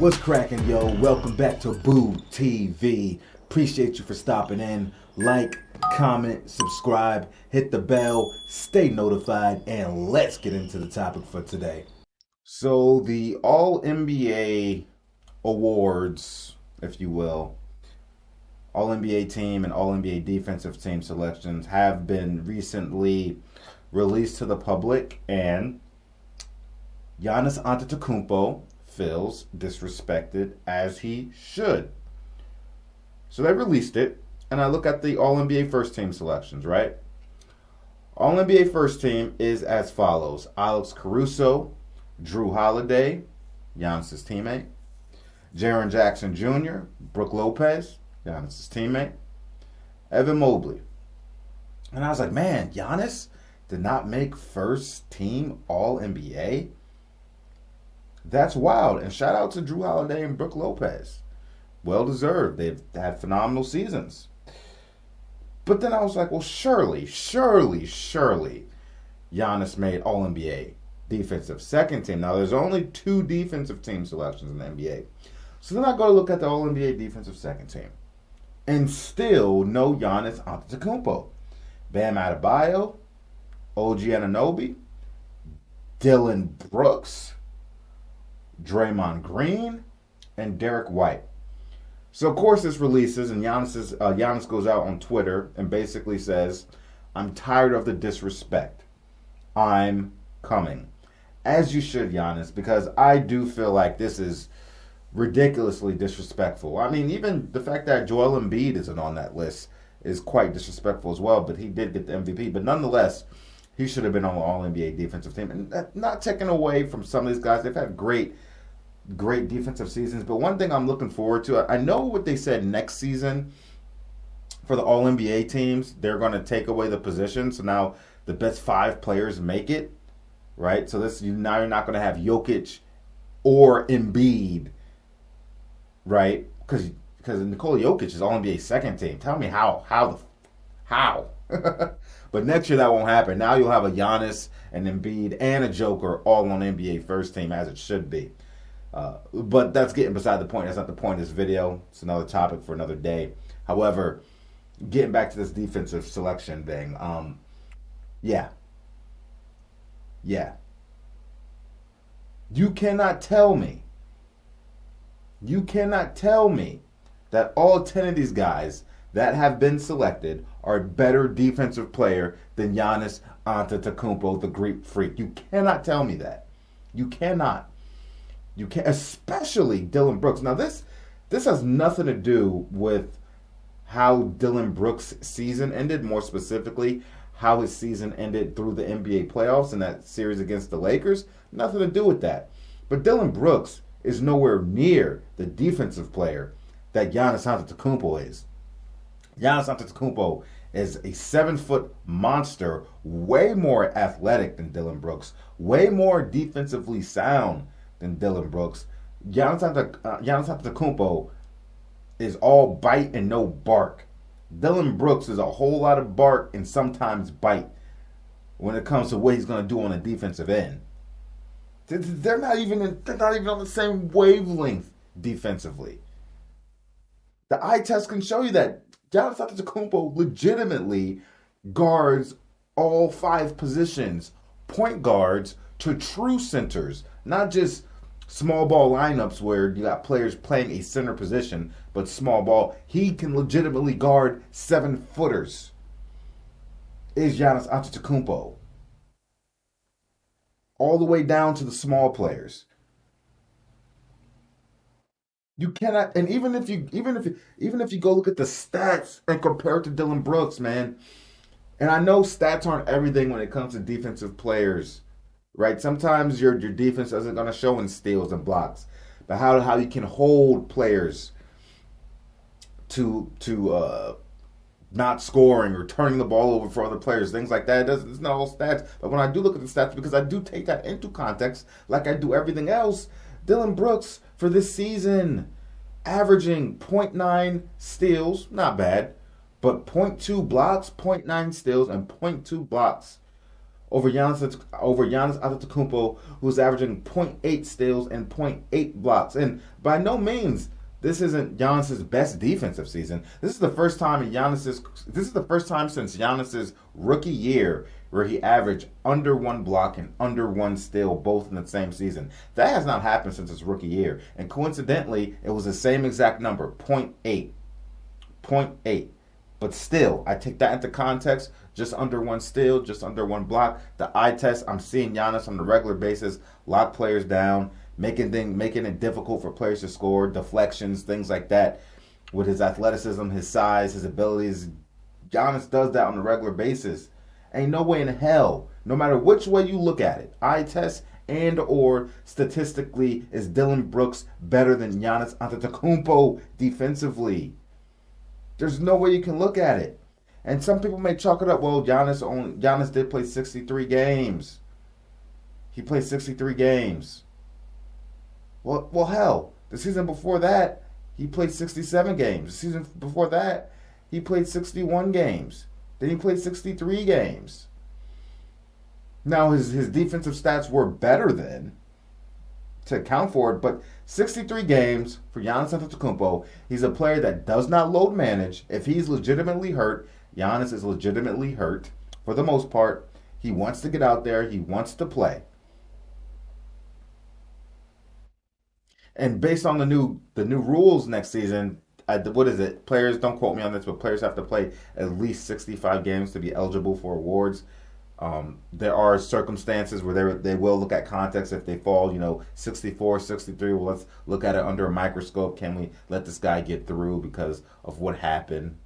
What's cracking, yo? Welcome back to Boo TV. Appreciate you for stopping in. Like, comment, subscribe, hit the bell, stay notified, and let's get into the topic for today. So the All-NBA awards, if you will, All-NBA team and All-NBA defensive team selections have been recently released to the public, and Giannis Antetokounmpo feels disrespected, as he should. So they released it, and I look at the All-NBA first team selections, right? All-NBA first team is as follows: Alex Caruso, Drew Holiday, Giannis' teammate; Jaren Jackson Jr., Brook Lopez, Giannis' teammate; Evan Mobley. And I was like, man, Giannis did not make first team All-NBA? That's wild. And shout out to Drew Holiday and Brook Lopez. Well deserved. They've had phenomenal seasons. But then I was like, well, surely Giannis made All-NBA defensive second team. Now, there's only 2 defensive team selections in the NBA. So then I go to look at the All-NBA defensive second team. And still no Giannis Antetokounmpo. Bam Adebayo, OG Anunoby, Dylan Brooks, Draymond Green, and Derek White. So of course this releases, and Giannis goes out on Twitter and basically says, "I'm tired of the disrespect. I'm coming." As you should, Giannis, because I do feel like this is ridiculously disrespectful. I mean, even the fact that Joel Embiid isn't on that list is quite disrespectful as well, but he did get the MVP. But nonetheless, he should have been on the All-NBA defensive team. And not taken away from some of these guys. They've had great defensive seasons. But one thing I'm looking forward to, I know what they said next season for the All-NBA teams, they're going to take away the position. So now the best 5 players make it, right? So now you're not going to have Jokic or Embiid, right? Because Nikola Jokic is All-NBA second team. Tell me how? But next year that won't happen. Now you'll have a Giannis, an Embiid, and a Joker all on NBA first team, as it should be. But that's getting beside the point. That's not the point of this video. It's another topic for another day. However, getting back to this defensive selection thing, yeah. You cannot tell me that all 10 of these guys that have been selected are a better defensive player than Giannis Antetokounmpo, the Greek Freak. You cannot tell me that. You cannot. You can't, especially Dylan Brooks. Now, this has nothing to do with how Dylan Brooks' season ended, more specifically, how his season ended through the NBA playoffs in that series against the Lakers. Nothing to do with that. But Dylan Brooks is nowhere near the defensive player that Giannis Antetokounmpo is. Giannis Antetokounmpo is a 7-foot monster, way more athletic than Dylan Brooks, way more defensively sound than Dylan Brooks. Giannis Antetokounmpo is all bite and no bark. Dylan Brooks is a whole lot of bark and sometimes bite when it comes to what he's going to do on the defensive end. They're not even on the same wavelength defensively. The eye test can show you that Giannis Antetokounmpo legitimately guards all 5 positions, point guards to true centers, not just small ball lineups where you got players playing a center position, but small ball. He can legitimately guard 7-footers. Is Giannis Antetokounmpo. All the way down to the small players. You cannot, and even if you go look at the stats and compare it to Dylan Brooks, man. And I know stats aren't everything when it comes to defensive players, right? Sometimes your defense isn't going to show in steals and blocks, but how you can hold players to not scoring or turning the ball over for other players, things like that. It's not all stats. But when I do look at the stats, because I do take that into context, like I do everything else, Dylan Brooks for this season averaging 0.9 steals, not bad, but 0.2 blocks, 0.9 steals, and 0.2 blocks Giannis Antetokounmpo, who's averaging .8 steals and .8 blocks. And by no means this isn't Giannis's best defensive season. This is the first time since Giannis's rookie year where he averaged under 1 block and under 1 steal both in the same season. That has not happened since his rookie year. And coincidentally, it was the same exact number, .8. .8. But still, I take that into context. Just under 1 steal, just under 1 block. The eye test, I'm seeing Giannis on a regular basis lock players down, making it difficult for players to score, deflections, things like that. With his athleticism, his size, his abilities, Giannis does that on a regular basis. Ain't no way in hell, no matter which way you look at it, eye test and or statistically, is Dillon Brooks better than Giannis Antetokounmpo defensively? There's no way you can look at it. And some people may chalk it up. Well, Giannis did play 63 games. He played 63 games. Well, hell, the season before that, he played 67 games. The season before that, he played 61 games. Then he played 63 games. Now, his defensive stats were better then to account for it, but 63 games for Giannis Antetokounmpo. He's a player that does not load manage. If he's legitimately hurt, Giannis is legitimately hurt for the most part. He wants to get out there. He wants to play. And based on the new rules next season, what is it? Players, don't quote me on this, but players have to play at least 65 games to be eligible for awards. There are circumstances where they will look at context. If they fall, 64, 63, well, let's look at it under a microscope. Can we let this guy get through because of what happened?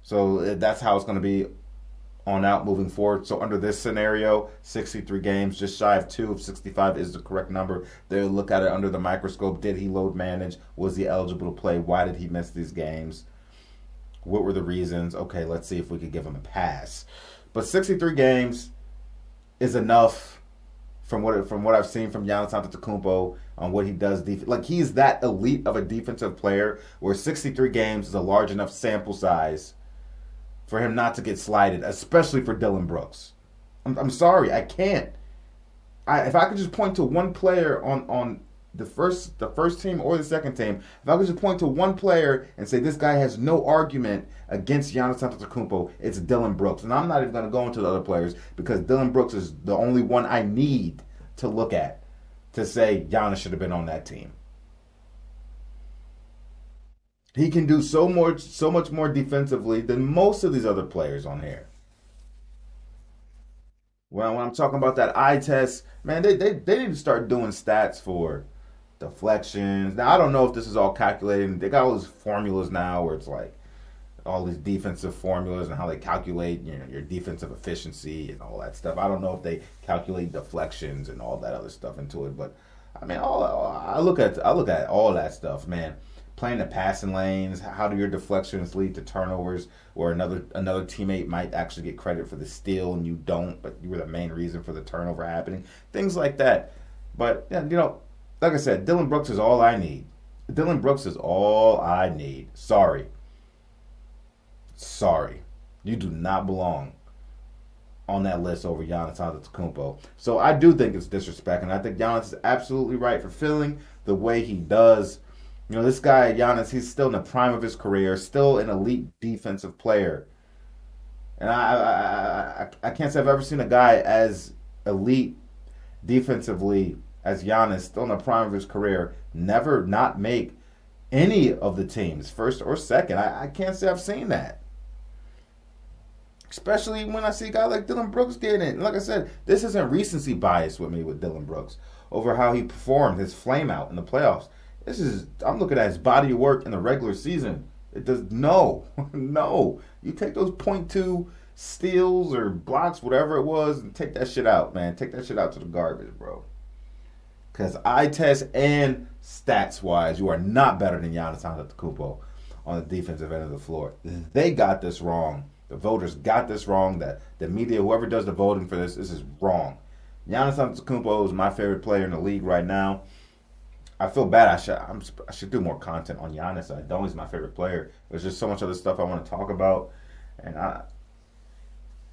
So that's how it's going to be on out moving forward. So under this scenario, 63 games, just shy of 2 of 65 is the correct number. They'll look at it under the microscope. Did he load manage? Was he eligible to play? Why did he miss these games? What were the reasons? Okay, let's see if we could give him a pass. But 63 games is enough from what I've seen from Giannis Antetokounmpo on what he does. Like, he's that elite of a defensive player where 63 games is a large enough sample size for him not to get slighted, especially for Dillon Brooks. I'm sorry, I can't. If I could just point to one player on the first team or the second team, if I could just point to one player and say this guy has no argument against Giannis Antetokounmpo, it's Dillon Brooks. And I'm not even going to go into the other players because Dillon Brooks is the only one I need to look at to say Giannis should have been on that team. He can do so much more defensively than most of these other players on here. Well, when I'm talking about that eye test, man, they need to start doing stats for deflections. Now, I don't know if this is all calculated. They got all these formulas now where it's like all these defensive formulas and how they calculate your defensive efficiency and all that stuff. I don't know if they calculate deflections and all that other stuff into it, but I mean, I look at all that stuff, man. Playing the passing lanes, how do your deflections lead to turnovers where another teammate might actually get credit for the steal and you don't, but you were the main reason for the turnover happening. Things like that. But, like I said, Dillon Brooks is all I need. Dillon Brooks is all I need. Sorry. You do not belong on that list over Giannis Antetokounmpo. So I do think it's disrespect, and I think Giannis is absolutely right for feeling the way he does. This guy, Giannis, he's still in the prime of his career, still an elite defensive player. And I can't say I've ever seen a guy as elite defensively as Giannis, still in the prime of his career, never not make any of the teams, first or second. I can't say I've seen that. Especially when I see a guy like Dillon Brooks getting it. And like I said, this isn't recency bias with me with Dillon Brooks over how he performed, his flame out in the playoffs. I'm looking at his body of work in the regular season. It does no. You take those .2 steals or blocks, whatever it was, and take that shit out, man. Take that shit out to the garbage, bro. Because eye test and stats wise, you are not better than Giannis Antetokounmpo on the defensive end of the floor. They got this wrong. The voters got this wrong. That the media, whoever does the voting for this is wrong. Giannis Antetokounmpo is my favorite player in the league right now. I feel bad. I should do more content on Giannis. I don't. He's my favorite player. There's just so much other stuff I want to talk about, and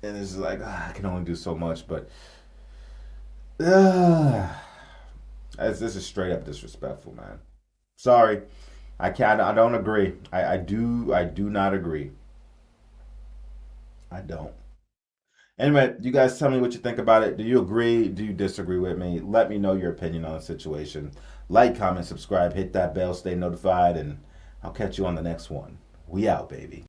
And it's like, I can only do so much, but this is straight up disrespectful, man. Sorry, I can't. I don't agree. I do not agree. I don't. Anyway, you guys tell me what you think about it. Do you agree? Do you disagree with me? Let me know your opinion on the situation. Like, comment, subscribe, hit that bell, stay notified, and I'll catch you on the next one. We out, baby.